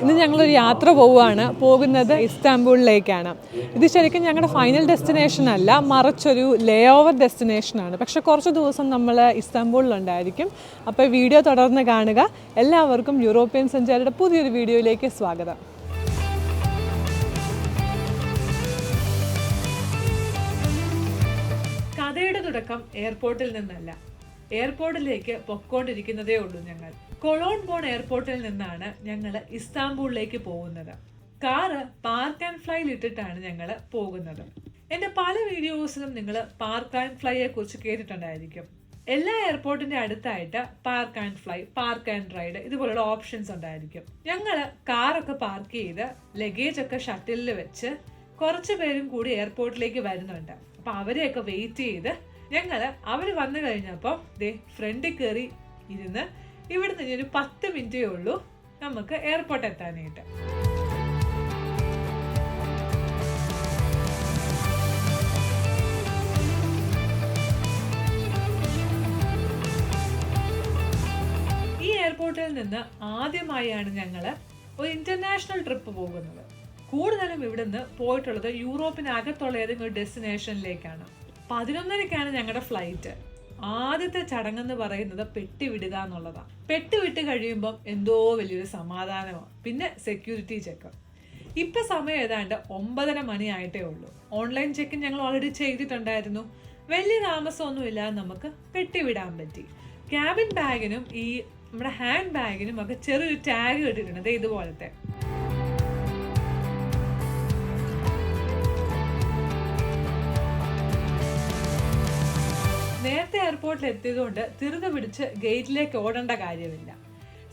ഇന്ന് ഞങ്ങളൊരു യാത്ര പോകുന്നത് ഇസ്താംബൂളിലേക്കാണ്. ഇത് ശരിക്കും ഞങ്ങളുടെ ഫൈനൽ ഡെസ്റ്റിനേഷൻ അല്ല, മറിച്ചൊരു ലേ ഓവർ ഡെസ്റ്റിനേഷനാണ്. പക്ഷേ കുറച്ച് ദിവസം നമ്മൾ ഇസ്താംബൂളിലുണ്ടായിരിക്കും. അപ്പോൾ വീഡിയോ തുടർന്ന് കാണുക. എല്ലാവർക്കും യൂറോപ്യൻ സഞ്ചാരിയുടെ പുതിയൊരു വീഡിയോയിലേക്ക് സ്വാഗതം. കഥയുടെ തുടക്കം എയർപോർട്ടിൽ നിന്നല്ല, എയർപോർട്ടിലേക്ക് പൊക്കോണ്ടിരിക്കുന്നതേ ഉള്ളൂ. ഞങ്ങൾ കൊളോൺ ബോൺ എയർപോർട്ടിൽ നിന്നാണ് ഞങ്ങൾ ഇസ്താംബൂളിലേക്ക് പോകുന്നത്. കാറ് പാർക്ക് ആൻഡ് ഫ്ലൈയിൽ ഇട്ടിട്ടാണ് ഞങ്ങൾ പോകുന്നത്. എൻ്റെ പല വീഡിയോസിലും നിങ്ങൾ പാർക്ക് ആൻഡ് ഫ്ലൈയെ കുറിച്ച് കേട്ടിട്ടുണ്ടായിരിക്കും. എല്ലാ എയർപോർട്ടിന്റെ അടുത്തായിട്ട് park and fly, park and ride ഇതുപോലുള്ള ഓപ്ഷൻസ് ഉണ്ടായിരിക്കും. ഞങ്ങൾ കാറൊക്കെ പാർക്ക് ചെയ്ത് ലഗേജ് ഒക്കെ ഷട്ടിലിൽ വെച്ച് കുറച്ച് പേരും കൂടി എയർപോർട്ടിലേക്ക് വരുന്നുണ്ട്. അപ്പൊ അവരെയൊക്കെ വെയിറ്റ് ചെയ്ത് ഞങ്ങൾ അവർ വന്നു കഴിഞ്ഞപ്പോൾ ഫ്രണ്ടിൽ കയറി ഇരുന്ന് ഇവിടുന്ന് ഒരു 10 മിനിറ്റേ ഉള്ളൂ നമുക്ക് എയർപോർട്ട് എത്താനായിട്ട്. ഈ എയർപോർട്ടിൽ നിന്ന് ആദ്യമായാണ് ഞങ്ങൾ ഒരു ഇന്റർനാഷണൽ ട്രിപ്പ് പോകുന്നത്. കൂടുതലും ഇവിടുന്ന് പോയിട്ടുള്ളത് യൂറോപ്പിനകത്തുള്ള ഏതെങ്കിലും ഡെസ്റ്റിനേഷനിലേക്കാണ്. 11:00-ക്കാണ് ഞങ്ങളുടെ ഫ്ലൈറ്റ്. ആദ്യത്തെ ചടങ്ങെന്ന് പറയുന്നത് പെട്ടി വിടുക എന്നുള്ളതാണ്. പെട്ടി വിട്ട് കഴിയുമ്പം എന്തോ വലിയൊരു സമാധാനമാണ്. പിന്നെ സെക്യൂരിറ്റി ചെക്ക്. ഇപ്പം സമയം ഏതാണ്ട് 9:30 മണിയായിട്ടേ ഉള്ളൂ. ഓൺലൈൻ ചെക്കിൻ ഞങ്ങൾ ഓൾറെഡി ചെയ്തിട്ടുണ്ടായിരുന്നു. വലിയ താമസമൊന്നുമില്ലാതെ നമുക്ക് പെട്ടി വിടാൻ പറ്റി. ക്യാബിൻ ബാഗിനും ഈ നമ്മുടെ ഹാൻഡ് ബാഗിനും ഒക്കെ ചെറിയൊരു ടാഗ് ഇട്ടിട്ടുണ്ട്, ഇതുപോലത്തെ. നേരത്തെ എയർപോർട്ടിൽ എത്തിയതുകൊണ്ട് തിരുത പിടിച്ച് ഗേറ്റിലേക്ക് ഓടേണ്ട കാര്യമില്ല.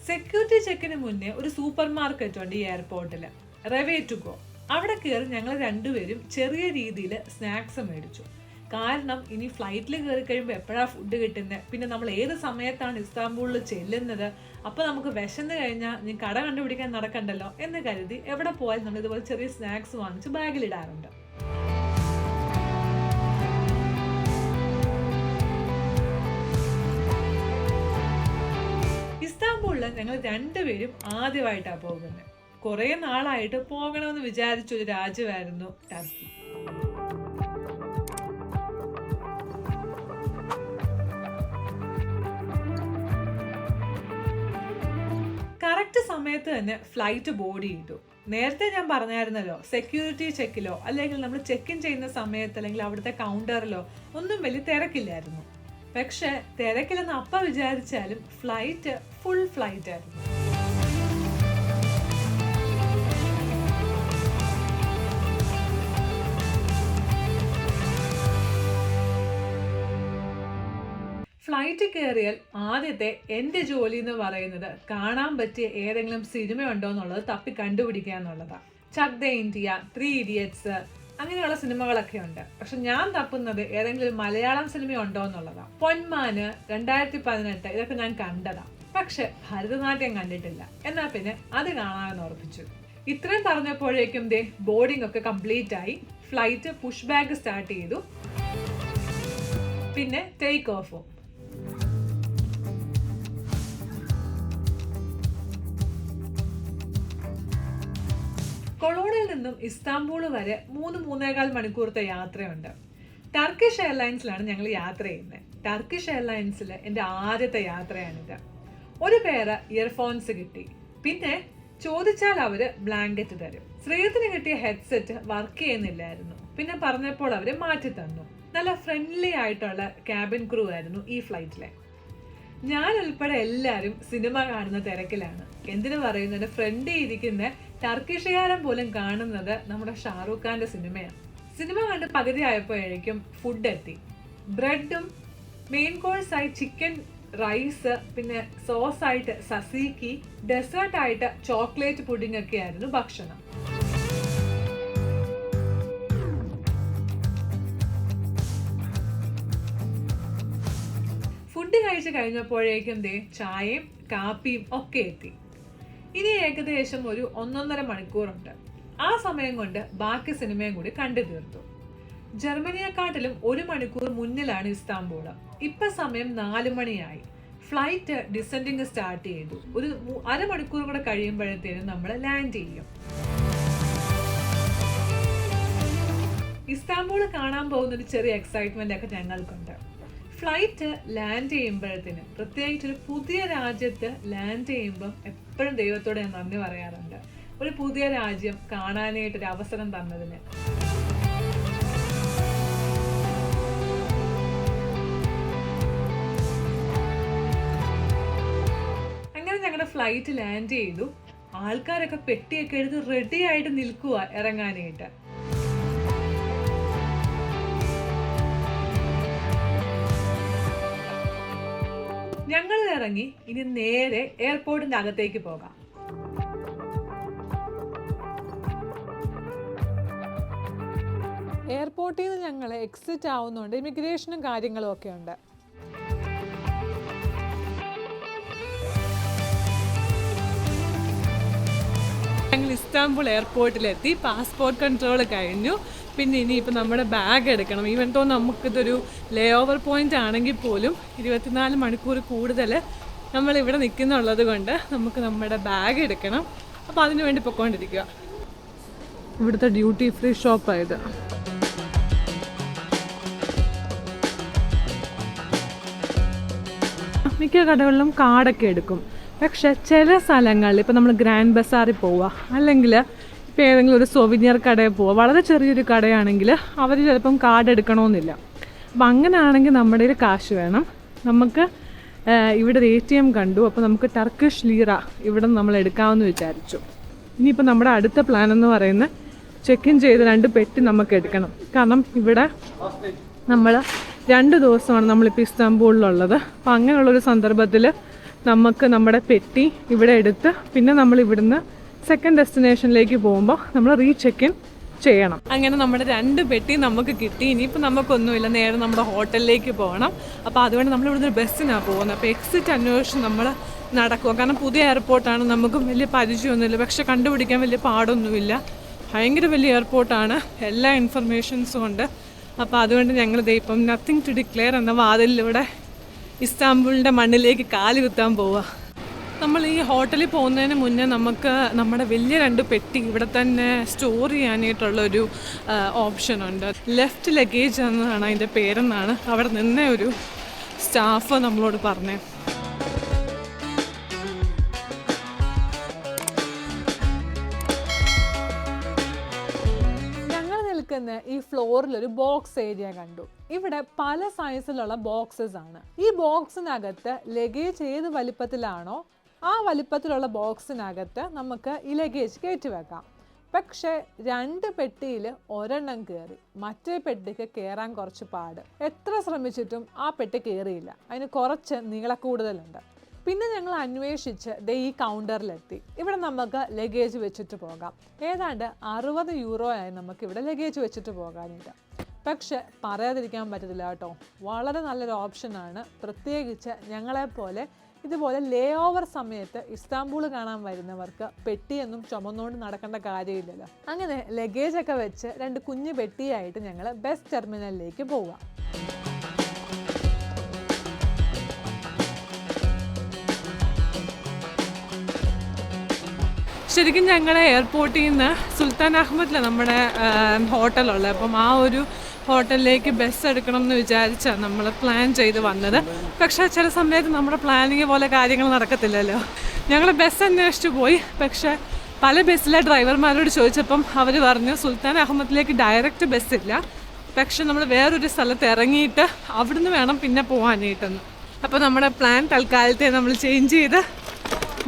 സെക്യൂരിറ്റി ചെക്കിന് മുന്നേ ഒരു സൂപ്പർ മാർക്കറ്റ് ഉണ്ട് ഈ എയർപോർട്ടിൽ, റെവേ ടു ഗോ. അവിടെ കയറി ഞങ്ങൾ രണ്ടുപേരും ചെറിയ രീതിയിൽ സ്നാക്സ് മേടിച്ചു. കാരണം ഇനി ഫ്ലൈറ്റിൽ കയറി കഴിയുമ്പോൾ എപ്പോഴാണ് ഫുഡ് കിട്ടുന്നത്, പിന്നെ നമ്മൾ ഏത് സമയത്താണ് ഇസ്താംബൂളിൽ ചെല്ലുന്നത്, അപ്പോൾ നമുക്ക് വിശന്ന് കഴിഞ്ഞാൽ നീ കട കണ്ടുപിടിക്കാൻ നടക്കണ്ടല്ലോ എന്ന് കരുതി എവിടെ പോയാലും നമ്മൾ ഇതുപോലെ ചെറിയ സ്നാക്സ് വാങ്ങിച്ച് ബാഗിലിടാറുണ്ട്. ഇസ്താംബൂളിൽ ഞങ്ങൾ രണ്ടുപേരും ആദ്യമായിട്ടാണ് പോകുന്നത്. കുറേ നാളായിട്ട് പോകണമെന്ന് വിചാരിച്ചൊരു രാജ്യമായിരുന്നു ടർക്കി. കറക്റ്റ് സമയത്ത് തന്നെ ഫ്ലൈറ്റ് ബോർഡ് ചെയ്തു. നേരത്തെ ഞാൻ പറഞ്ഞായിരുന്നല്ലോ, സെക്യൂരിറ്റി ചെക്കിലോ അല്ലെങ്കിൽ നമ്മൾ ചെക്ക് ഇൻ ചെയ്യുന്ന സമയത്ത് അല്ലെങ്കിൽ അവിടുത്തെ കൗണ്ടറിലോ ഒന്നും വലിയ തിരക്കില്ലായിരുന്നു. പക്ഷെ തിരക്കില്ലെന്ന് അപ്പം വിചാരിച്ചാലും ഫ്ലൈറ്റ് ഫുൾ ഫ്ലൈറ്റ് ആയിരുന്നു. ഫ്ലൈറ്റ് കയറിയാൽ ആദ്യത്തെ എൻ്റെ ജോലി എന്ന് പറയുന്നത് കാണാൻ പറ്റിയ ഏതെങ്കിലും സിനിമ ഉണ്ടോ എന്നുള്ളത് തപ്പി കണ്ടുപിടിക്കുക എന്നുള്ളതാണ്. ചക് ദ ഇന്ത്യ, 3 ഇഡിയറ്റ്സ് അങ്ങനെയുള്ള സിനിമകളൊക്കെ ഉണ്ട്. പക്ഷെ ഞാൻ തപ്പുന്നത് ഏതെങ്കിലും മലയാളം സിനിമ ഉണ്ടോ എന്നുള്ളതാണ്. പൊന്മാന്, 2018 ഇതൊക്കെ ഞാൻ കണ്ടതാണ്. പക്ഷെ ഭരതനാട്യം കണ്ടിട്ടില്ല. എന്നാൽ പിന്നെ അത് കാണാമെന്ന് ഉറപ്പിച്ചു. ഇത്രയും പറഞ്ഞപ്പോഴേക്കും ബോർഡിംഗ് ഒക്കെ കംപ്ലീറ്റ് ആയി. ഫ്ലൈറ്റ് പുഷ് ബാഗ് സ്റ്റാർട്ട് ചെയ്തു, പിന്നെ ടേക്ക് ഓഫും. കൊളോണിൽ നിന്നും ഇസ്താംബൂൾ വരെ 3-3.25 മണിക്കൂറത്തെ യാത്രയുണ്ട്. ടർക്കിഷ് എയർലൈൻസിലാണ് ഞങ്ങൾ യാത്ര ചെയ്യുന്നത്. ടർക്കിഷ് എയർലൈൻസിൽ എൻ്റെ ആദ്യത്തെ യാത്രയാണിത്. ഒരു പേര് ഇയർഫോൺസ് കിട്ടി. പിന്നെ ചോദിച്ചാൽ അവര് ബ്ലാങ്കറ്റ് തരും. ശ്രീയത്തിന് കിട്ടിയ ഹെഡ്സെറ്റ് വർക്ക് ചെയ്യുന്നില്ലായിരുന്നു. പിന്നെ പറഞ്ഞപ്പോൾ അവര് മാറ്റി തന്നു. നല്ല ഫ്രണ്ട്ലി ആയിട്ടുള്ള ക്യാബിൻ ക്രൂ ആയിരുന്നു ഈ ഫ്ലൈറ്റിലെ. ഞാൻ ഉൾപ്പെടെ എല്ലാവരും സിനിമ കാണുന്ന തിരക്കിലാണ്. എന്തിനു പറയുന്നത്, ഫ്രണ്ടിൽ ഇരിക്കുന്ന ടർക്കിഷുകാരൻ പോലും കാണുന്നത് നമ്മുടെ ഷാറൂഖ് ഖാന്റെ സിനിമയാണ്. സിനിമ കണ്ട് പകുതി ആയപ്പോഴേക്കും ഫുഡ് എത്തി. ബ്രെഡും മെയിൻ കോഴ്സായി ചിക്കൻ റൈസ്, പിന്നെ സോസായിട്ട് സസീക്കി, ഡെസേർട്ടായിട്ട് ചോക്ലേറ്റ് പുഡിംഗ് ഒക്കെ ആയിരുന്നു ഭക്ഷണം. ഫുഡ് കഴിച്ച് കഴിഞ്ഞപ്പോഴേക്കും ചായയും കാപ്പിയും ഒക്കെ എത്തി. ഇനി ഏകദേശം ഒരു 1.5 മണിക്കൂറുണ്ട്. ആ സമയം കൊണ്ട് ബാക്കി സിനിമയും കൂടി കണ്ടു തീർത്തു. ജർമ്മനിയെക്കാട്ടിലും 1 മണിക്കൂർ മുന്നിലാണ് ഇസ്താംബൂൾ. ഇപ്പൊ സമയം 4 മണിയായി. ഫ്ലൈറ്റ് ഡിസെൻഡിങ് സ്റ്റാർട്ട് ചെയ്തു. ഒരു അരമണിക്കൂർ കൂടെ കഴിയുമ്പോഴത്തേനും നമ്മൾ ലാൻഡ് ചെയ്യും. ഇസ്താംബൂൾ കാണാൻ പോകുന്നൊരു ചെറിയ എക്സൈറ്റ്മെൻ്റ് ഒക്കെ ഞങ്ങൾക്കുണ്ട്. ഫ്ലൈറ്റ് ലാൻഡ് ചെയ്യുമ്പോഴത്തേനും, പ്രത്യേകിച്ച് ഒരു പുതിയ രാജ്യത്ത് ലാൻഡ് ചെയ്യുമ്പം എപ്പോഴും ദൈവത്തോട് ഞാൻ നന്ദി പറയാറുണ്ട്, ഒരു പുതിയ രാജ്യം കാണാനായിട്ടൊരു അവസരം തന്നതിന്. അങ്ങനെ ഞങ്ങളുടെ ഫ്ലൈറ്റ് ലാൻഡ് ചെയ്തു. ആൾക്കാരൊക്കെ പെട്ടിയൊക്കെ എടുത്ത് റെഡി ആയിട്ട് നിൽക്കുക ഇറങ്ങാനായിട്ട്. ഞങ്ങൾ ഇറങ്ങി. ഇനി നേരെ എയർപോർട്ടിന്റെ അകത്തേക്ക് പോകാം. എയർപോർട്ടിൽ നിന്ന് ഞങ്ങൾ എക്സിറ്റ് ആവുന്നുണ്ട്. ഇമിഗ്രേഷനും കാര്യങ്ങളും ഒക്കെ ഉണ്ട്. ഞങ്ങൾ ഇസ്താംബുൾ എയർപോർട്ടിലെത്തി. പാസ്പോർട്ട് കൺട്രോൾ കഴിഞ്ഞു. പിന്നെ ഇനിയിപ്പോൾ നമ്മുടെ ബാഗ് എടുക്കണം. ഈവൻ തോ നമുക്കിതൊരു ലേ ഓവർ പോയിൻ്റ് ആണെങ്കിൽ പോലും 24 മണിക്കൂർ കൂടുതൽ നമ്മളിവിടെ നിൽക്കുന്നുള്ളത് കൊണ്ട് നമുക്ക് നമ്മുടെ ബാഗ് എടുക്കണം. അപ്പോൾ അതിനു വേണ്ടി പൊയ്ക്കൊണ്ടിരിക്കുക. ഇവിടുത്തെ ഡ്യൂട്ടി ഫ്രീ ഷോപ്പായത്. മിക്ക കടകളിലും കാർഡൊക്കെ എടുക്കും. പക്ഷെ ചില സ്ഥലങ്ങളിൽ ഇപ്പോൾ നമ്മൾ ഗ്രാൻഡ് ബസാറിൽ പോവുക, അല്ലെങ്കിൽ ഇപ്പോൾ ഏതെങ്കിലും ഒരു സൊവിനിയർ കടയിൽ പോവുക, വളരെ ചെറിയൊരു കടയാണെങ്കിൽ അവർ ചിലപ്പം കാർഡ് എടുക്കണമെന്നില്ല. അപ്പം അങ്ങനെ ആണെങ്കിൽ നമ്മുടെ കയ്യിൽ കാശ് വേണം. നമുക്ക് ഇവിടെ ഒരു ATM കണ്ടു. അപ്പോൾ നമുക്ക് ടർക്കിഷ് ലീറ ഇവിടെ നിന്ന് നമ്മൾ എടുക്കാമെന്ന് വിചാരിച്ചു. ഇനിയിപ്പോൾ നമ്മുടെ അടുത്ത പ്ലാൻ എന്ന് പറയുന്നത് ചെക്ക് ഇൻ ചെയ്ത് 2 പെട്ടി നമുക്ക് എടുക്കണം. കാരണം ഇവിടെ നമ്മൾ 2 ദിവസമാണ് നമ്മളിപ്പോൾ ഇസ്താംബൂളിലുള്ളത്. അപ്പോൾ അങ്ങനെയുള്ളൊരു സന്ദർഭത്തിൽ നമുക്ക് നമ്മുടെ പെട്ടി ഇവിടെ എടുത്ത് പിന്നെ നമ്മൾ ഇവിടുന്ന് സെക്കൻഡ് ഡെസ്റ്റിനേഷനിലേക്ക് പോകുമ്പോൾ നമ്മൾ ചെക്ക് ഇൻ ചെയ്യണം. അങ്ങനെ നമ്മുടെ 2 പെട്ടി നമുക്ക് കിട്ടി. ഇനിയിപ്പോൾ നമുക്കൊന്നുമില്ല, നേരെ നമ്മുടെ ഹോട്ടലിലേക്ക് പോകണം. അപ്പോൾ അതുകൊണ്ട് നമ്മൾ ഇവിടുന്ന് ബസ്സിനാണ് പോകുന്നത്. അപ്പോൾ എക്സിറ്റ് അന്വേഷിച്ച് നമ്മൾ നടക്കുക. കാരണം പുതിയ എയർപോർട്ടാണ്, നമുക്കും വലിയ പരിചയമൊന്നുമില്ല. പക്ഷെ കണ്ടുപിടിക്കാൻ വലിയ പാടൊന്നുമില്ല. ഭയങ്കര വലിയ എയർപോർട്ടാണ്, എല്ലാ ഇൻഫർമേഷൻസും ഉണ്ട്. അപ്പോൾ അതുകൊണ്ട് ഞങ്ങളിത് ഇപ്പം നത്തിങ് ടു ഡിക്ലെയർ എന്ന വാതിലിലൂടെ ഇസ്താംബൂളിൻ്റെ മണ്ണിലേക്ക് കാല് കുത്താൻ പോവുക. നമ്മൾ ഈ ഹോട്ടലിൽ പോകുന്നതിന് മുന്നേ നമുക്ക് നമ്മുടെ വലിയ 2 പെട്ടി ഇവിടെ തന്നെ സ്റ്റോർ ചെയ്യാനായിട്ടുള്ളൊരു ഓപ്ഷനുണ്ട്. ലെഫ്റ്റ് ലഗേജ് എന്നാണ് അതിൻ്റെ പേരെന്നാണ് അവിടെ നിന്ന ഒരു സ്റ്റാഫ് നമ്മളോട് പറഞ്ഞത്. ഈ ഫ്ലോറിൽ ഒരു ബോക്സ് ഏരിയ കണ്ടു. ഇവിടെ പല സൈസിലുള്ള ബോക്സസ് ആണ്. ഈ ബോക്സിനകത്ത് ലഗേജ് ഏത് വലിപ്പത്തിലാണോ ആ വലിപ്പത്തിലുള്ള ബോക്സിനകത്ത് നമുക്ക് ഈ ലഗേജ് കയറ്റി വെക്കാം. പക്ഷേ 2 പെട്ടിയിൽ ഒരെണ്ണം കയറി, മറ്റേ പെട്ടിക്ക് കയറാൻ കുറച്ച് പാട്. എത്ര ശ്രമിച്ചിട്ടും ആ പെട്ടി കയറിയില്ല. അതിന് കുറച്ച് നീളക്കൂടുതലുണ്ട്. പിന്നെ ഞങ്ങൾ അന്വേഷിച്ച് ഈ കൗണ്ടറിലെത്തി. ഇവിടെ നമുക്ക് ലഗേജ് വെച്ചിട്ട് പോകാം. ഏതാണ്ട് 60 യൂറോയായി നമുക്കിവിടെ ലഗേജ് വെച്ചിട്ട് പോകാനായിട്ട്. പക്ഷെ പറയാതിരിക്കാൻ പറ്റത്തില്ല കേട്ടോ, വളരെ നല്ലൊരു ഓപ്ഷനാണ്. പ്രത്യേകിച്ച് ഞങ്ങളെപ്പോലെ ഇതുപോലെ ലേ ഓവർ സമയത്ത് ഇസ്താംബൂൾ കാണാൻ വരുന്നവർക്ക് പെട്ടിയൊന്നും ചുമന്നുകൊണ്ട് നടക്കേണ്ട കാര്യമില്ലല്ലോ. അങ്ങനെ ലഗേജൊക്കെ വെച്ച് 2 കുഞ്ഞു പെട്ടിയായിട്ട് ഞങ്ങൾ ബസ് ടെർമിനലിലേക്ക് പോവാം. ശരിക്കും ഞങ്ങളുടെ എയർപോർട്ടിൽ നിന്ന് സുൽത്താൻ അഹമ്മദിലാണ് നമ്മുടെ ഹോട്ടലുള്ളത്. അപ്പം ആ ഒരു ഹോട്ടലിലേക്ക് ബസ് എടുക്കണം എന്ന് വിചാരിച്ചാണ് നമ്മൾ പ്ലാൻ ചെയ്ത് വന്നത്. പക്ഷേ ചില സമയത്ത് നമ്മുടെ പ്ലാനിങ് പോലെ കാര്യങ്ങൾ നടക്കത്തില്ലല്ലോ. ഞങ്ങൾ ബസ് അന്വേഷിച്ച് പോയി. പക്ഷേ പല ബസ്സിലെ ഡ്രൈവർമാരോട് ചോദിച്ചപ്പം അവർ പറഞ്ഞു സുൽത്താൻ അഹമ്മദിലേക്ക് ഡയറക്റ്റ് ബസ്സില്ല, പക്ഷെ നമ്മൾ വേറൊരു സ്ഥലത്ത് ഇറങ്ങിയിട്ട് അവിടുന്ന് വേണം പിന്നെ പോകാനായിട്ടെന്ന്. അപ്പോൾ നമ്മുടെ പ്ലാൻ തൽക്കാലത്തെ നമ്മൾ ചേഞ്ച് ചെയ്ത്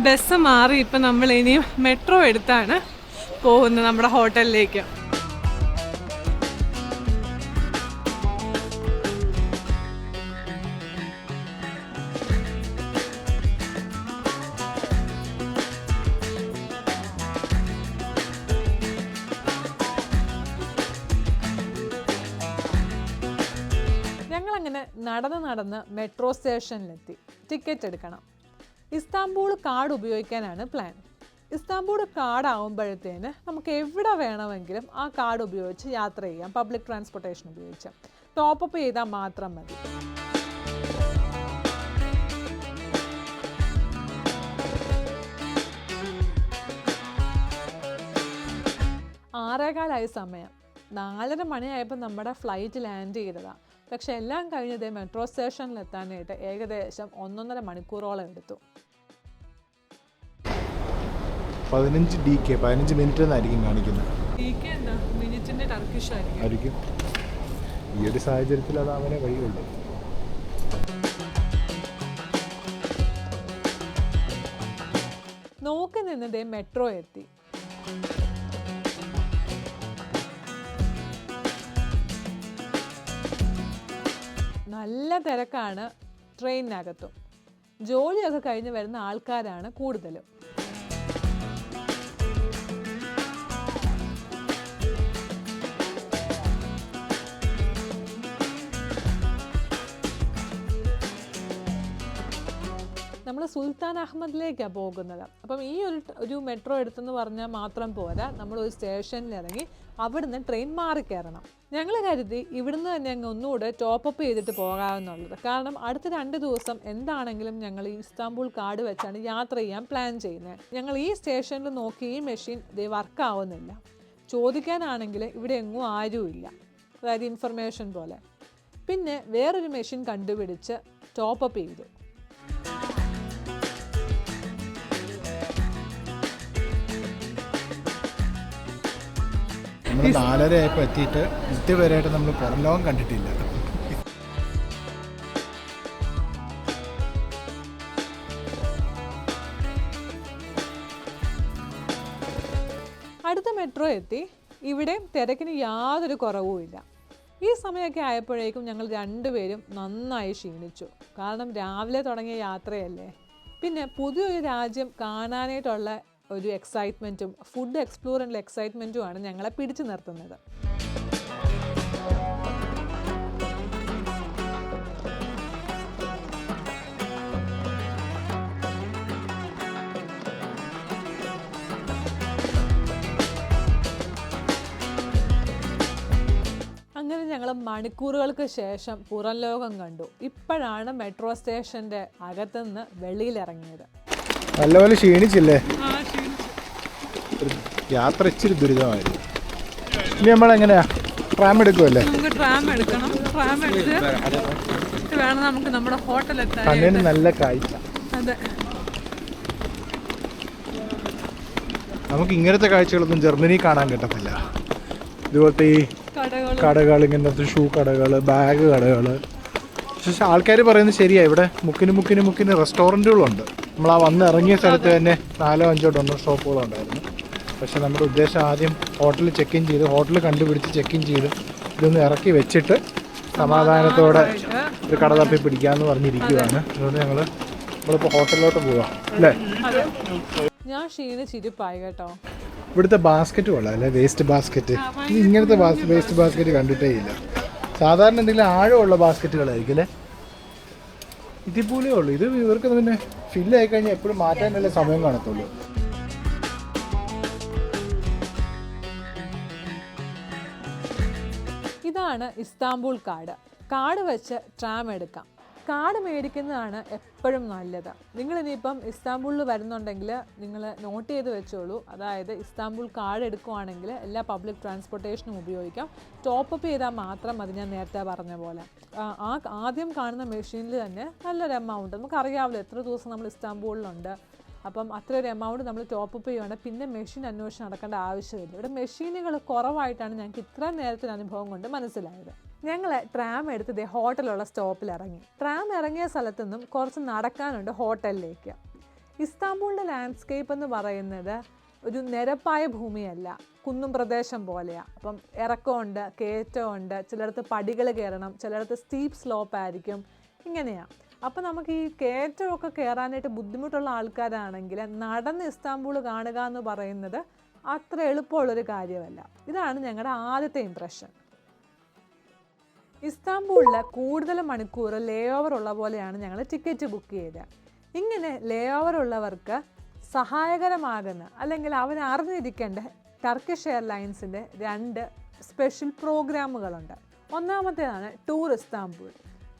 ബസ് മാറി ഇപ്പം നമ്മൾ ഇനിയും മെട്രോ എടുത്താണ് പോകുന്നത് നമ്മുടെ ഹോട്ടലിലേക്ക്. ഞങ്ങളങ്ങനെ നടന്ന് മെട്രോ സ്റ്റേഷനിലെത്തി. ടിക്കറ്റ് എടുക്കണം. ഇസ്താംബൂൾ കാർഡ് ഉപയോഗിക്കാനാണ് പ്ലാൻ. ഇസ്താംബൂൾ കാർഡ് ആകുമ്പോഴത്തേന് നമുക്ക് എവിടെ വേണമെങ്കിലും ആ കാർഡ് ഉപയോഗിച്ച് യാത്ര ചെയ്യാം. പബ്ലിക് ട്രാൻസ്പോർട്ടേഷൻ ഉപയോഗിച്ച് ടോപ്പപ്പ് ചെയ്താൽ മാത്രം മതി. 6:15 സമയം. 4:30 മണിയായപ്പോൾ നമ്മുടെ ഫ്ലൈറ്റ് ലാൻഡ് ചെയ്തതാണ്. പക്ഷെ എല്ലാം കഴിഞ്ഞത് മെട്രോ സ്റ്റേഷനിലെത്താനായിട്ട് ഏകദേശം 1.5 മണിക്കൂറോളം എടുത്തു. 15 മിനിറ്റ് എന്നായിരിക്കും കാണിക്കുന്നത്. മിനിറ്റിന്റെ ടർക്കിഷ് ആയിരിക്കും. ഈ ഒരു സാഹചര്യത്തിൽ അത് അവനെ വഴിയുള്ളൂ. നോക്കി നിന്നതേ മെട്രോ എത്തി. നല്ല തിരക്കാണ് ട്രെയിനിനകത്തും. ജോലിയൊക്കെ കഴിഞ്ഞ് വരുന്ന ആൾക്കാരാണ് കൂടുതലും. നമ്മൾ സുൽത്താൻ അഹമ്മദിലേക്കാണ് പോകുന്നത്. അപ്പം ഈ ഒരു മെട്രോ എടുത്തെന്ന് പറഞ്ഞാൽ മാത്രം പോരാ, നമ്മളൊരു സ്റ്റേഷനിൽ ഇറങ്ങി അവിടുന്ന് ട്രെയിൻ മാറിക്കയറണം. ഞങ്ങൾ കരുതി ഇവിടുന്ന് തന്നെ അങ്ങ് ഒന്നുകൂടെ ടോപ്പപ്പ് ചെയ്തിട്ട് പോകാമെന്നുള്ളത്. കാരണം അടുത്ത 2 ദിവസം എന്താണെങ്കിലും ഞങ്ങൾ ഈ ഇസ്താംബുൾ കാർഡ് വെച്ചാണ് യാത്ര ചെയ്യാൻ പ്ലാൻ ചെയ്യുന്നത്. ഞങ്ങൾ ഈ സ്റ്റേഷനിൽ നോക്കി ഈ മെഷീൻ വർക്കാവുന്നില്ല. ചോദിക്കാനാണെങ്കിൽ ഇവിടെ എങ്ങും ആരുമില്ല, അതായത് ഇൻഫർമേഷൻ പോലെ. പിന്നെ വേറൊരു മെഷീൻ കണ്ടുപിടിച്ച് ടോപ്പപ്പ് ചെയ്തു. നമ്മൾ 4:30 ആയപ്പോൾ എത്തിയിട്ട് ഇതുവരെയായിട്ട് നമ്മൾ പുറം ലോകം കണ്ടിട്ടില്ല. അടുത്ത മെട്രോ എത്തി. ഇവിടെ തിരക്കിന് യാതൊരു കുറവുമില്ല. ഈ സമയമൊക്കെ ആയപ്പോഴേക്കും ഞങ്ങൾ 2 പേരും നന്നായി ക്ഷീണിച്ചു. കാരണം രാവിലെ തുടങ്ങിയ യാത്രയല്ലേ. പിന്നെ പുതിയൊരു രാജ്യം കാണാനായിട്ടുള്ള ഒരു എക്സൈറ്റ്മെൻറ്റും ഫുഡ് എക്സ്പ്ലോർ ചെയ്യാനുള്ള എക്സൈറ്റ്മെൻറ്റുമാണ് ഞങ്ങളെ പിടിച്ചു നിർത്തുന്നത്. അങ്ങനെ ഞങ്ങൾ മണിക്കൂറുകൾക്ക് ശേഷം പുറം ലോകം കണ്ടു. ഇപ്പോഴാണ് മെട്രോ സ്റ്റേഷൻ്റെ അകത്തുനിന്ന് വെളിയിലിറങ്ങിയത്. നല്ലപോലെ ക്ഷീണിച്ചില്ലേ? യാത്ര ഇച്ചിരി ദുരിതമായിരുന്നു. ഇനി നമ്മളെങ്ങനെയാ ട്രാം എടുക്കുമല്ലേ? നമുക്ക് ട്രാം എടുക്കണം. ട്രാം എടുത്ത് വേണം നമുക്ക് നമ്മുടെ ഹോട്ടലെത്താൻ. കണ്ണിന് നല്ല കാഴ്ച. അതെ, നമുക്ക് ഇങ്ങനത്തെ കാഴ്ചകളൊന്നും ജർമ്മനി കാണാൻ കിട്ടത്തില്ല. ഇതുപോലത്തെ ഈ കടകൾ, ഇങ്ങനത്തെ ഷൂ കടകൾ, ബാഗ് കടകൾ. പക്ഷേ ആൾക്കാർ പറയുന്നത് ശരിയാണ്, ഇവിടെ മുക്കിന് റെസ്റ്റോറൻറ്റുകളുണ്ട്. നമ്മൾ വന്ന് ഇറങ്ങിയ സ്ഥലത്ത് തന്നെ 4-5 ഡൊണർ ഷോപ്പുകളുണ്ടായിരുന്നു. പക്ഷേ നമ്മുടെ ഉദ്ദേശം ആദ്യം ഹോട്ടലിൽ ചെക്ക് ഇൻ ചെയ്ത്, ഹോട്ടൽ കണ്ടുപിടിച്ച് ചെക്ക് ഇൻ ചെയ്ത് ഇതൊന്ന് ഇറക്കി വെച്ചിട്ട് സമാധാനത്തോടെ ഒരു കട തപ്പി പിടിക്കാമെന്ന് പറഞ്ഞിരിക്കുകയാണ്. അതുകൊണ്ട് നമ്മളിപ്പോൾ ഹോട്ടലിലോട്ട് പോവാം അല്ലേ? ഞാൻ ക്ഷീണിച്ചിരിപ്പായി കേട്ടോ. ഇവിടുത്തെ ബാസ്ക്കറ്റ് കൊള്ളാം അല്ലേ? Waste basket. ഇങ്ങനത്തെ വേസ്റ്റ് ബാസ്ക്കറ്റ് കണ്ടിട്ടേ ഇല്ല. സാധാരണ എന്തെങ്കിലും ആഴമുള്ള ബാസ്ക്കറ്റുകളായിരിക്കും അല്ലേ? ഇതിപ്പോലേ ഉള്ളൂ. ഇത് ഇവർക്ക് പിന്നെ ഫില്ലായി കഴിഞ്ഞാൽ എപ്പോഴും മാറ്റാനല്ലേ സമയം കാണത്തുള്ളൂ. ഇതാണ് ഇസ്താംബുൾ കാർഡ് വെച്ച് ട്രാം എടുക്കാം. കാർഡ് മേടിക്കുന്നതാണ് എപ്പോഴും നല്ലത്. നിങ്ങളിനിയിപ്പം ഇസ്താംബുളിൽ വരുന്നുണ്ടെങ്കിൽ നിങ്ങൾ നോട്ട് ചെയ്ത് വെച്ചോളൂ. അതായത് ഇസ്താംബുൾ കാർഡ് എടുക്കുവാണെങ്കിൽ എല്ലാ പബ്ലിക് ട്രാൻസ്പോർട്ടേഷനും ഉപയോഗിക്കാം. ടോപ്പപ്പ് ചെയ്താൽ മാത്രം മതി. ഞാൻ നേരത്തെ പറഞ്ഞ പോലെ ആദ്യം കാണുന്ന മെഷീനിൽ തന്നെ നല്ലൊരു എമൗണ്ട്, നമുക്കറിയാമല്ലോ എത്ര ദിവസം നമ്മൾ ഇസ്താംബുളിലുണ്ട്. അപ്പം അത്ര ഒരു എമൗണ്ട് നമ്മൾ ടോപ്പപ്പ് ചെയ്യുവാണെങ്കിൽ പിന്നെ മെഷീൻ അന്വേഷണം നടക്കേണ്ട ആവശ്യമില്ല. ഇവിടെ മെഷീനുകൾ കുറവായിട്ടാണ് ഞങ്ങൾക്ക് ഇത്ര നേരത്തെ അനുഭവം കൊണ്ട് മനസ്സിലായത്. ഞങ്ങൾ ട്രാം എടുത്ത് ഹോട്ടലുള്ള സ്റ്റോപ്പിൽ ഇറങ്ങി. ട്രാം ഇറങ്ങിയ സ്ഥലത്തു നിന്നും കുറച്ച് നടക്കാനുണ്ട് ഹോട്ടലിലേക്ക്. ഇസ്താംബുളിൻ്റെ ലാൻഡ്സ്കേപ്പ് എന്ന് പറയുന്നത് ഒരു നിരപ്പായ ഭൂമിയല്ല, കുന്നും പ്രദേശം പോലെയാണ്. അപ്പം ഇറക്കമുണ്ട്, കയറ്റമുണ്ട്, ചിലയിടത്ത് പടികൾ കയറണം, ചിലയിടത്ത് സ്റ്റീപ്പ് സ്ലോപ്പ് ആയിരിക്കും, ഇങ്ങനെയാണ്. അപ്പോൾ നമുക്ക് ഈ കയറ്റമൊക്കെ കയറാനായിട്ട് ബുദ്ധിമുട്ടുള്ള ആൾക്കാരാണെങ്കിൽ നടന്ന് ഇസ്താംബുൾ കാണുക എന്ന് പറയുന്നത് അത്ര എളുപ്പമുള്ളൊരു കാര്യമല്ല. ഇതാണ് ഞങ്ങളുടെ ആദ്യത്തെ ഇംപ്രഷൻ. ഇസ്താംബുളിൽ കൂടുതൽ മണിക്കൂർ ലേ ഓവർ ഉള്ള പോലെയാണ് ഞങ്ങൾ ടിക്കറ്റ് ബുക്ക് ചെയ്തത്. ഇങ്ങനെ ലേ ഓവർ ഉള്ളവർക്ക് സഹായകരമാകുന്ന അല്ലെങ്കിൽ അവരറിഞ്ഞിരിക്കേണ്ട ടർക്കിഷ് എയർലൈൻസിൻ്റെ 2 സ്പെഷ്യൽ പ്രോഗ്രാമുകളുണ്ട്. ഒന്നാമത്തേതാണ് ടൂർ ഇസ്താംബുൾ.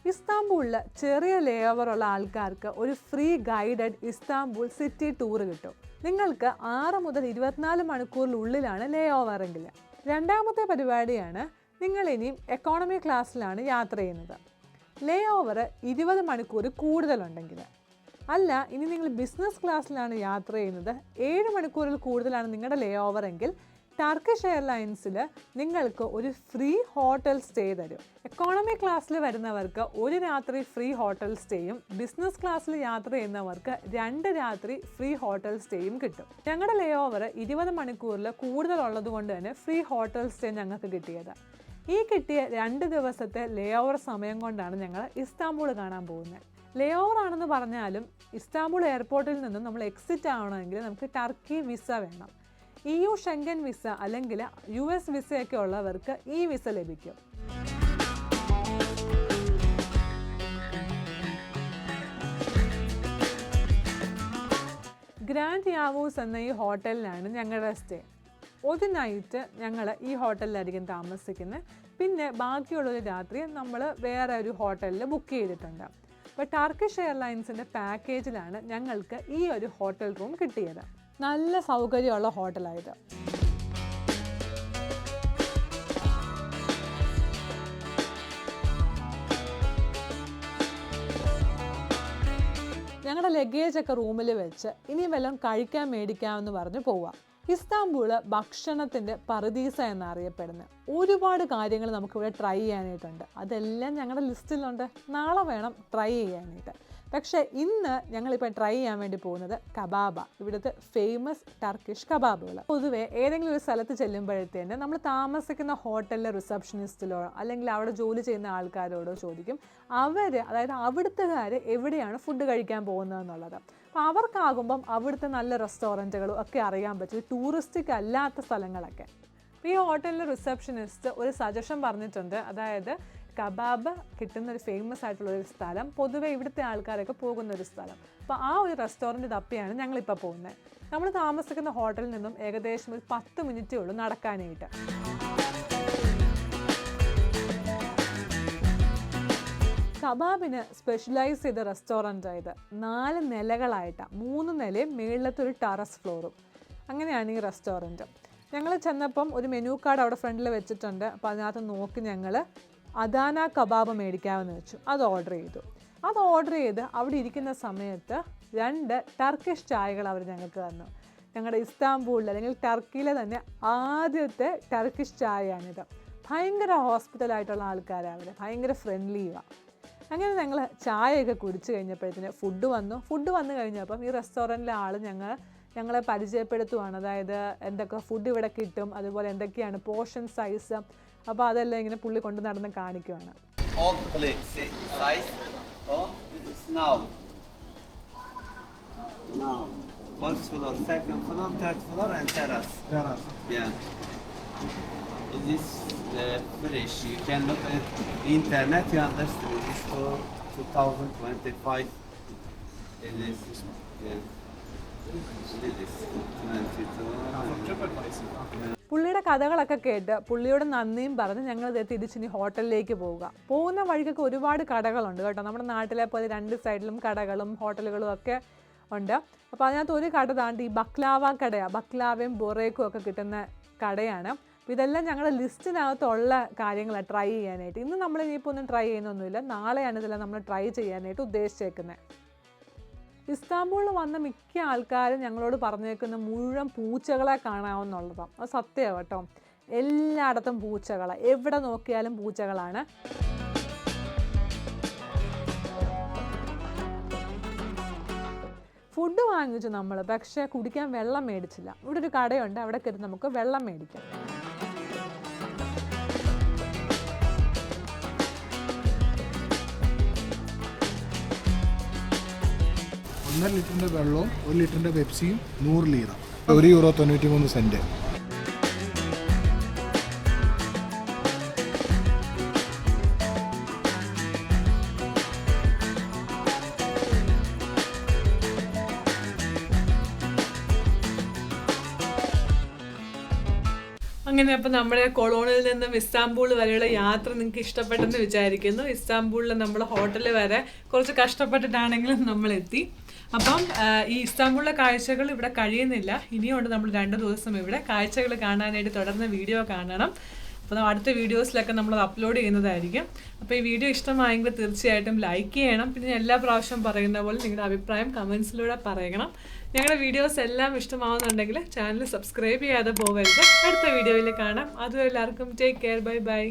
ഇസ്താംബുളിൽ ചെറിയ ലേ ഓവറുള്ള ആൾക്കാർക്ക് ഒരു free guided Istanbul city tour കിട്ടും. നിങ്ങൾക്ക് 6 മുതൽ 24 മണിക്കൂറിനുള്ളിലാണ് ലേ ഓവറെങ്കിൽ. രണ്ടാമത്തെ പരിപാടിയാണ് നിങ്ങൾ ഇനിയും എക്കോണമി ക്ലാസ്സിലാണ് യാത്ര ചെയ്യുന്നത്. ലേ ഓവർ 20 മണിക്കൂർ കൂടുതലുണ്ടെങ്കിൽ. അല്ല, ഇനി നിങ്ങൾ ബിസിനസ് ക്ലാസ്സിലാണ് യാത്ര ചെയ്യുന്നത്, 7 മണിക്കൂറിൽ കൂടുതലാണ് നിങ്ങളുടെ ലേ ഓവർ എങ്കിൽ ടർക്കിഷ് എയർലൈൻസിൽ നിങ്ങൾക്ക് ഒരു ഫ്രീ ഹോട്ടൽ സ്റ്റേ തരും. എക്കോണമി ക്ലാസ്സിൽ വരുന്നവർക്ക് ഒരു രാത്രി ഫ്രീ ഹോട്ടൽ സ്റ്റേയും ബിസിനസ് ക്ലാസ്സിൽ യാത്ര ചെയ്യുന്നവർക്ക് 2 രാത്രി ഫ്രീ ഹോട്ടൽ സ്റ്റേയും കിട്ടും. ഞങ്ങളുടെ ലേ ഓവർ 20 മണിക്കൂറിൽ കൂടുതലുള്ളത് കൊണ്ട് തന്നെ ഫ്രീ ഹോട്ടൽ സ്റ്റേ ഞങ്ങൾക്ക് കിട്ടിയത്. ഈ കിട്ടിയ 2 ദിവസത്തെ ലേ ഓവർ സമയം കൊണ്ടാണ് ഞങ്ങൾ ഇസ്താംബൂൾ കാണാൻ പോകുന്നത്. ലേ ഓവർ ആണെന്ന് പറഞ്ഞാലും ഇസ്താംബൂൾ എയർപോർട്ടിൽ നിന്നും നമ്മൾ എക്സിറ്റ് ആവണമെങ്കിൽ നമുക്ക് ടർക്കി വിസ വേണം. EU ഷെങ്കൻ വിസ അല്ലെങ്കിൽ US വിസയൊക്കെ ഉള്ളവർക്ക് ഈ വിസ ലഭിക്കും. ഗ്രാൻഡ് യാവൂസ് എന്ന ഈ ഹോട്ടലിലാണ് ഞങ്ങളുടെ സ്റ്റേ. ഒരു നൈറ്റ് ഞങ്ങൾ ഈ ഹോട്ടലിലായിരിക്കും താമസിക്കുന്നത്. പിന്നെ ബാക്കിയുള്ളൊരു രാത്രി നമ്മൾ വേറെ ഒരു ഹോട്ടലിൽ ബുക്ക് ചെയ്തിട്ടുണ്ട്. അപ്പോൾ ടർക്കിഷ് എയർലൈൻസിൻ്റെ പാക്കേജിലാണ് ഞങ്ങൾക്ക് ഈ ഒരു ഹോട്ടൽ റൂം കിട്ടിയത്. നല്ല സൗകര്യമുള്ള ഹോട്ടലായത്. ഞങ്ങളുടെ ലഗേജൊക്കെ റൂമിൽ വെച്ച് ഇനി വല്ലതും കഴിക്കാൻ മേടിക്കാമെന്ന് പറഞ്ഞ് പോവാം. ഇസ്താംബൂൾ ഭക്ഷണത്തിൻ്റെ പറുദീസ എന്നറിയപ്പെടുന്നത്. ഒരുപാട് കാര്യങ്ങൾ നമുക്കിവിടെ ട്രൈ ചെയ്യാനായിട്ടുണ്ട്. അതെല്ലാം ഞങ്ങളുടെ ലിസ്റ്റിലുണ്ട്. നാളെ വേണം ട്രൈ ചെയ്യാനായിട്ട്. പക്ഷേ ഇന്ന് ഞങ്ങളിപ്പോൾ ട്രൈ ചെയ്യാൻ വേണ്ടി പോകുന്നത് കബാബ, ഇവിടുത്തെ ഫേമസ് ടർക്കിഷ് കബാബുകൾ. പൊതുവേ ഏതെങ്കിലും ഒരു സ്ഥലത്ത് ചെല്ലുമ്പോഴത്തേന് നമ്മൾ താമസിക്കുന്ന ഹോട്ടലിലെ റിസപ്ഷനിസ്റ്റിലോ അല്ലെങ്കിൽ അവിടെ ജോലി ചെയ്യുന്ന ആൾക്കാരോടോ ചോദിക്കും അതായത് അവിടുത്തുകാർ എവിടെയാണ് ഫുഡ് കഴിക്കാൻ പോകുന്നതെന്നുള്ളത്. അപ്പോൾ അവർക്കാകുമ്പം അവിടുത്തെ നല്ല റെസ്റ്റോറൻറ്റുകളും ഒക്കെ അറിയാൻ പറ്റും, ടൂറിസ്റ്റിക് അല്ലാത്ത സ്ഥലങ്ങളൊക്കെ. അപ്പോൾ ഈ ഹോട്ടലിലെ റിസപ്ഷനിസ്റ്റ് ഒരു സജഷൻ പറഞ്ഞിട്ടുണ്ട്. അതായത് കബാബ് കിട്ടുന്നൊരു ഫേമസ് ആയിട്ടുള്ളൊരു സ്ഥലം, പൊതുവെ ഇവിടുത്തെ ആൾക്കാരൊക്കെ പോകുന്നൊരു സ്ഥലം. അപ്പോൾ ആ ഒരു റെസ്റ്റോറൻറ്റ് തപ്പിയാണ് ഞങ്ങളിപ്പോൾ പോകുന്നത്. നമ്മൾ താമസിക്കുന്ന ഹോട്ടലിൽ നിന്നും ഏകദേശം ഒരു 10 മിനിറ്റേ ഉള്ളൂ നടക്കാനായിട്ട്. കബാബിന് സ്പെഷ്യലൈസ് ചെയ്ത റെസ്റ്റോറൻറ്റായത് 4 നിലകളായിട്ടാണ്. 3 നിലയും മുകളിലത്തെ ഒരു ടെറസ് ഫ്ലോറും. അങ്ങനെയാണ് ഈ റെസ്റ്റോറൻറ്റ്. ഞങ്ങൾ ചെന്നപ്പം ഒരു മെനു കാർഡ് അവിടെ ഫ്രണ്ടിൽ വെച്ചിട്ടുണ്ട്. അപ്പോൾ അതിനകത്ത് നോക്കി ഞങ്ങൾ അദാന കബാബ് മേടിക്കാമെന്ന് വെച്ചു. അത് ഓർഡർ ചെയ്തു. അവിടെ ഇരിക്കുന്ന സമയത്ത് 2 ടർക്കിഷ് ചായകൾ അവർ ഞങ്ങൾക്ക് തന്നു. ഞങ്ങളുടെ ഇസ്താംബൂളിൽ അല്ലെങ്കിൽ ടർക്കിയിലെ തന്നെ ആദ്യത്തെ ടർക്കിഷ് ചായയാണിത്. ഭയങ്കര ഹോസ്പിറ്റലായിട്ടുള്ള ആൾക്കാരാണ് അവർ, ഭയങ്കര ഫ്രണ്ട്ലിയാണ്. അങ്ങനെ ഞങ്ങൾ ചായയൊക്കെ കുടിച്ച് കഴിഞ്ഞപ്പോഴത്തേന് ഫുഡ് വന്നു കഴിഞ്ഞപ്പം ഈ റെസ്റ്റോറൻറ്റിലെ ആൾ ഞങ്ങളെ പരിചയപ്പെടുത്തുവാണ്. അതായത് എന്തൊക്കെ ഫുഡ് ഇവിടെ കിട്ടും, അതുപോലെ എന്തൊക്കെയാണ് പോർഷൻ സൈസ്. അപ്പോൾ അതെല്ലാം ഇങ്ങനെ പുള്ളി കൊണ്ട് നടന്ന് കാണിക്കുവാണ്. This fresh. You can look at the internet. You understand this for 2025. This is പുള്ളിയുടെ കഥകളൊക്കെ കേട്ട് പുള്ളിയോട് നന്ദിയും പറഞ്ഞ് ഞങ്ങൾ തിരിച്ചിനി ഹോട്ടലിലേക്ക് പോകുന്ന വഴിക്കൊക്കെ ഒരുപാട് കടകളുണ്ട് കേട്ടോ. നമ്മുടെ നാട്ടിലെ പോലെ 2 സൈഡിലും കടകളും ഹോട്ടലുകളും ഒക്കെ ഉണ്ട്. അപ്പോൾ അതിനകത്ത് ഒരു കട താണ്ടി ഈ ബക്ലാവ കടയാണ്. ബക്ലാവയും ബൊറേക്കും ഒക്കെ കിട്ടുന്ന കടയാണ്. അപ്പോൾ ഇതെല്ലാം ഞങ്ങളുടെ ലിസ്റ്റിനകത്തുള്ള കാര്യങ്ങളാണ് ട്രൈ ചെയ്യാനായിട്ട്. ഇന്ന് നമ്മൾ ഇനിയിപ്പോൾ ഒന്നും ട്രൈ ചെയ്യുന്നൊന്നുമില്ല. നാളെയാണ് ഇതെല്ലാം നമ്മൾ ട്രൈ ചെയ്യാനായിട്ട് ഉദ്ദേശിച്ചേക്കുന്നത്. ഇസ്താംബൂളിൽ വന്ന മിക്ക ആൾക്കാരും ഞങ്ങളോട് പറഞ്ഞേക്കുന്ന മുഴുവൻ പൂച്ചകളെ കാണാമെന്നുള്ളതാണ്. അത് സത്യമാണ് കേട്ടോ. എല്ലായിടത്തും പൂച്ചകളാണ്, എവിടെ നോക്കിയാലും പൂച്ചകളാണ്. ഫുഡ് വാങ്ങിച്ചു നമ്മൾ, പക്ഷേ കുടിക്കാൻ വെള്ളം മേടിച്ചില്ല. ഇവിടെ ഒരു കടയുണ്ട്, അവിടെ കയറി നമുക്ക് വെള്ളം മേടിക്കാം. 1.5 ലിറ്ററിൻ്റെ വെള്ളവും 1 ലിറ്ററിൻ്റെ പെപ്സിയും 100 ലീറ, €1.93. അങ്ങനെ അപ്പോൾ നമ്മുടെ കൊളോണിൽ നിന്നും ഇസ്താംബൂൾ വരെയുള്ള യാത്ര നിങ്ങൾക്ക് ഇഷ്ടപ്പെട്ടെന്ന് വിചാരിക്കുന്നു. ഇസ്താംബൂളിൽ നമ്മൾ ഹോട്ടലിൽ വരെ കുറച്ച് കഷ്ടപ്പെട്ടിട്ടാണെങ്കിലും നമ്മൾ എത്തി. അപ്പം ഈ ഇസ്താംബുളിലെ കാഴ്ചകൾ ഇവിടെ കഴിയുന്നില്ല. ഇനിയുണ്ട് നമ്മൾ 2 ദിവസം ഇവിടെ കാഴ്ചകൾ കാണാനായിട്ട് തുടർന്ന് വീഡിയോ കാണണം. അപ്പോൾ അടുത്ത വീഡിയോസിലൊക്കെ നമ്മൾ അപ്ലോഡ് ചെയ്യുന്നതായിരിക്കും. അപ്പോൾ ഈ വീഡിയോ ഇഷ്ടമായെങ്കിൽ തീർച്ചയായിട്ടും ലൈക്ക് ചെയ്യണം. പിന്നെ എല്ലാ പ്രാവശ്യം പറയുന്ന പോലെ നിങ്ങളുടെ അഭിപ്രായം കമൻസിലൂടെ പറയണം. ഞങ്ങളുടെ വീഡിയോസ് എല്ലാം ഇഷ്ടമാവുന്നുണ്ടെങ്കിൽ ചാനൽ സബ്സ്ക്രൈബ് ചെയ്യാതെ പോകരുത്. അടുത്ത വീഡിയോയിൽ കാണാം. അതുവരെ എല്ലാവർക്കും ടേക്ക് കെയർ. Bye bye.